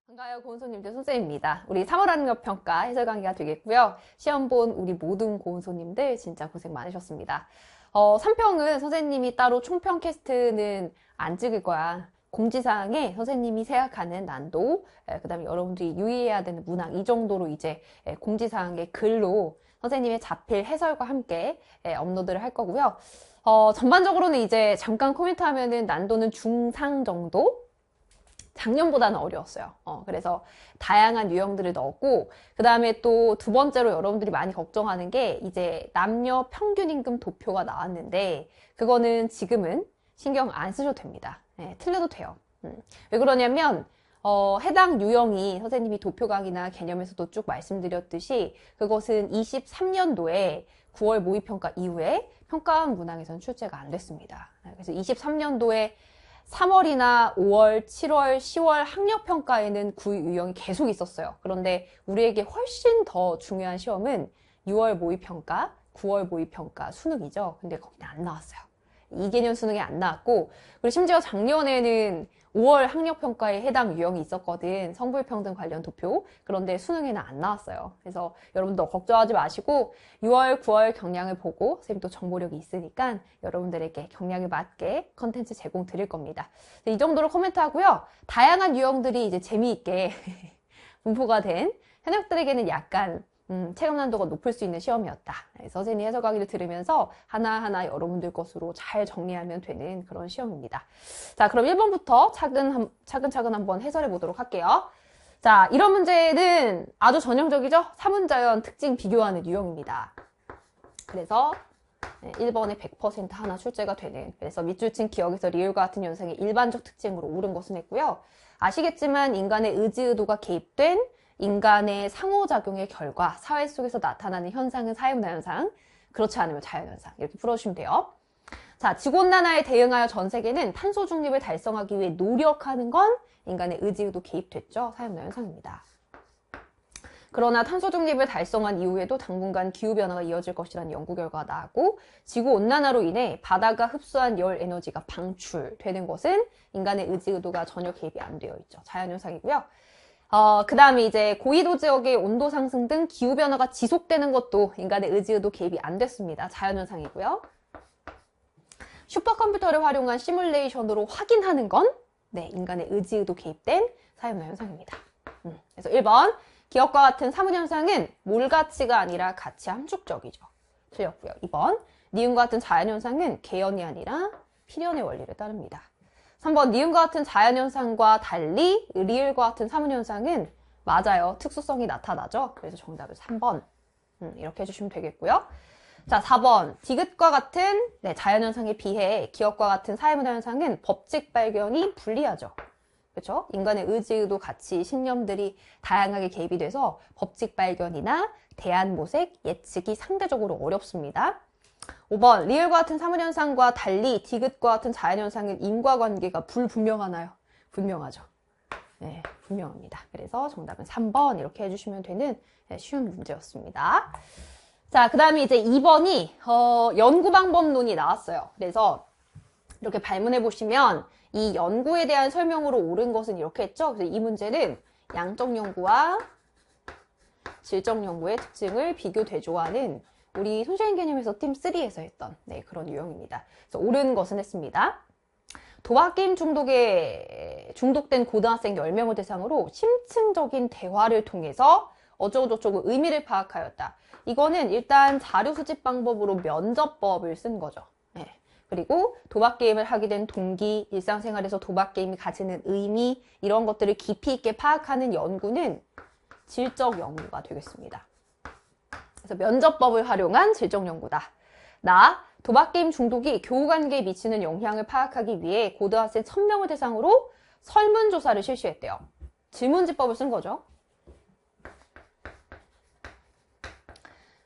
반가워요. 고은소님들 선생님입니다. 우리 3월 학력평가 해설 강의가 되겠고요. 시험 본 우리 모든 고은소님들 진짜 고생 많으셨습니다. 3평은 선생님이 따로 총평 캐스트는 안 찍을 거야. 공지사항에 선생님이 생각하는 난도, 그 다음에 여러분들이 유의해야 되는 문항, 이 정도로 이제 공지사항의 글로 선생님의 자필 해설과 함께 업로드를 할 거고요. 전반적으로는 이제 잠깐 코멘트 하면은 난도는 중상 정도? 작년보다는 어려웠어요. 그래서 다양한 유형들을 넣었고, 그 다음에 또 두 번째로 여러분들이 많이 걱정하는 게 이제 남녀 평균 임금 도표가 나왔는데, 그거는 지금은 신경 안 쓰셔도 됩니다. 네, 틀려도 돼요. 왜 그러냐면, 해당 유형이 선생님이 도표 강의나 개념에서도 쭉 말씀드렸듯이 그것은 23년도에 9월 모의평가 이후에 평가원 문항에서는 출제가 안 됐습니다. 그래서 23년도에 3월이나 5월, 7월, 10월 학력평가에는 그 유형이 계속 있었어요. 그런데 우리에게 훨씬 더 중요한 시험은 6월 모의평가, 9월 모의평가, 수능이죠. 근데 거기는 안 나왔어요. 2개년 수능이 안 나왔고, 그리고 심지어 작년에는 5월 학력평가에 해당 유형이 있었거든. 성불평등 관련 도표. 그런데 수능에는 안 나왔어요. 그래서 여러분도 걱정하지 마시고 6월, 9월 경량을 보고 선생님 또 정보력이 있으니까 여러분들에게 경량에 맞게 컨텐츠 제공 드릴 겁니다. 이 정도로 코멘트 하고요. 다양한 유형들이 이제 재미있게 분포가 된 현역들에게는 약간 체감 난도가 높을 수 있는 시험이었다. 선생님 해설 강의를 들으면서 하나하나 여러분들 것으로 잘 정리하면 되는 그런 시험입니다. 자, 그럼 1번부터 차근차근 한번 해설해 보도록 할게요. 자, 이런 문제는 아주 전형적이죠? 사문자연 특징 비교하는 유형입니다. 그래서 1번에 100% 하나 출제가 되는, 그래서 밑줄친 기억에서 리을과 같은 현상의 일반적 특징으로 옳은 것은 했고요. 아시겠지만 인간의 의지 의도가 개입된 인간의 상호작용의 결과, 사회 속에서 나타나는 현상은 사회문화현상, 그렇지 않으면 자연현상, 이렇게 풀어주시면 돼요. 자, 지구온난화에 대응하여 전 세계는 탄소 중립을 달성하기 위해 노력하는 건 인간의 의지도 개입됐죠. 사회문화현상입니다. 그러나 탄소 중립을 달성한 이후에도 당분간 기후변화가 이어질 것이라는 연구 결과가 나왔고, 지구온난화로 인해 바다가 흡수한 열 에너지가 방출되는 것은 인간의 의지 의도가 전혀 개입이 안 되어 있죠. 자연현상이고요. 그 다음에 이제 고緯도 지역의 온도 상승 등 기후변화가 지속되는 것도 인간의 의지 의도 개입이 안 됐습니다. 자연현상이고요. 슈퍼컴퓨터를 활용한 시뮬레이션으로 확인하는 건 네, 인간의 의지 의도 개입된 사회문화 현상입니다. 그래서 1번 기억과 같은 사문현상은 몰가치가 아니라 가치 함축적이죠. 틀렸고요. 2번 니은과 같은 자연현상은 개연이 아니라 필연의 원리를 따릅니다. 3번 니은과 같은 자연현상과 달리 리을과 같은 사문현상은 맞아요. 특수성이 나타나죠. 그래서 정답은 3번 이렇게 해주시면 되겠고요. 자, 4번 디귿과 같은 자연현상에 비해 기억과 같은 사회문화현상은 법칙 발견이 불리하죠. 그렇죠? 인간의 의지, 의도, 가치, 신념들이 다양하게 개입이 돼서 법칙 발견이나 대안 모색, 예측이 상대적으로 어렵습니다. 5번 리을과 같은 사문현상과 달리 디귿과 같은 자연현상은 인과관계가 불분명하나요? 분명하죠. 네, 분명합니다. 그래서 정답은 3번 이렇게 해주시면 되는 쉬운 문제였습니다. 자, 그 다음에 이제 2번이 연구방법론이 나왔어요. 그래서 이렇게 발문해 보시면 이 연구에 대한 설명으로 옳은 것은 이렇게 했죠. 그래서 이 문제는 양적 연구와 질적 연구의 특징을 비교 대조하는 우리 손실행 개념에서 팀 3에서 했던 그런 유형입니다. 그래서 옳은 것은 했습니다. 도박게임 중독에 중독된 고등학생 10명을 대상으로 심층적인 대화를 통해서 어쩌고저쩌고 의미를 파악하였다. 이거는 일단 자료 수집 방법으로 면접법을 쓴 거죠. 네. 그리고 도박게임을 하게 된 동기, 일상생활에서 도박게임이 가지는 의미, 이런 것들을 깊이 있게 파악하는 연구는 질적 연구가 되겠습니다. 그래서 면접법을 활용한 질적 연구다. 도박게임 중독이 교우관계에 미치는 영향을 파악하기 위해 고등학생 1000명을 대상으로 설문조사를 실시했대요. 질문지법을 쓴 거죠.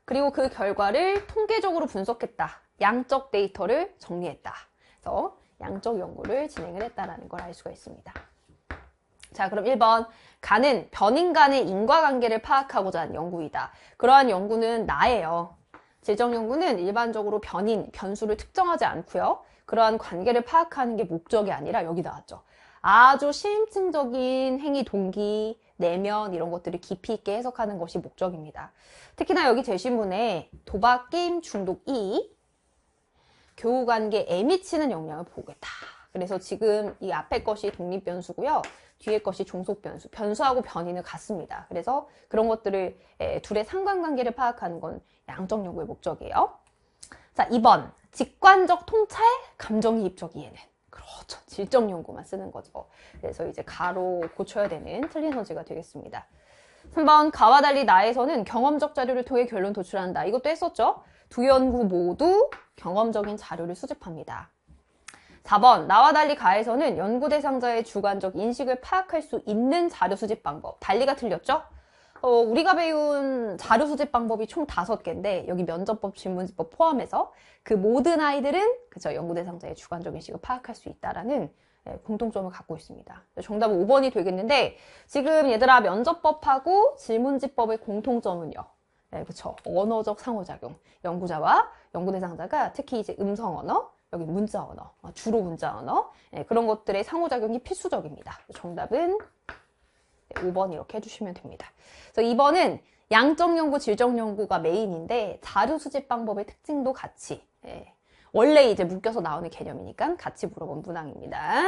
그리고 그 결과를 통계적으로 분석했다. 양적 데이터를 정리했다. 그래서 양적 연구를 진행을 했다는 걸 알 수가 있습니다. 자, 그럼 1번 가는 변인 간의 인과관계를 파악하고자 한 연구이다. 그러한 연구는 나예요. 질적 연구는 일반적으로 변수를 특정하지 않고요. 그러한 관계를 파악하는 게 목적이 아니라 여기 나왔죠. 아주 심층적인 행위 동기, 내면 이런 것들을 깊이 있게 해석하는 것이 목적입니다. 특히나 여기 제시문에 도박 게임 중독 2, 교우관계에 미치는 영향을 보겠다. 그래서 지금 이 앞에 것이 독립변수고요. 뒤에 것이 종속변수. 변수하고 변이는 같습니다. 그래서 그런 것들을 둘의 상관관계를 파악하는 건 양적 연구의 목적이에요. 자, 2번. 직관적 통찰, 감정이입적 이해는. 그렇죠. 질적 연구만 쓰는 거죠. 그래서 이제 가로 고쳐야 되는 틀린 소지가 되겠습니다. 3번. 가와 달리 나에서는 경험적 자료를 통해 결론 도출한다. 이것도 했었죠. 두 연구 모두 경험적인 자료를 수집합니다. 4번. 나와 달리 가에서는 연구 대상자의 주관적 인식을 파악할 수 있는 자료 수집 방법. 달리가 틀렸죠? 우리가 배운 자료 수집 방법이 총 5개인데 여기 면접법, 질문지법 포함해서 그 모든 아이들은 그죠, 연구 대상자의 주관적 인식을 파악할 수 있다라는 공통점을 갖고 있습니다. 정답은 5번이 되겠는데 지금 얘들아 면접법하고 질문지법의 공통점은요. 네, 그쵸. 언어적 상호작용. 연구자와 연구 대상자가 특히 이제 음성 언어, 여기 문자 언어, 주로 문자 언어, 그런 것들의 상호작용이 필수적입니다. 정답은 5번 이렇게 해주시면 됩니다. 그래서 2번은 양적 연구, 질적 연구가 메인인데 자료 수집 방법의 특징도 같이 원래 이제 묶여서 나오는 개념이니까 같이 물어본 문항입니다.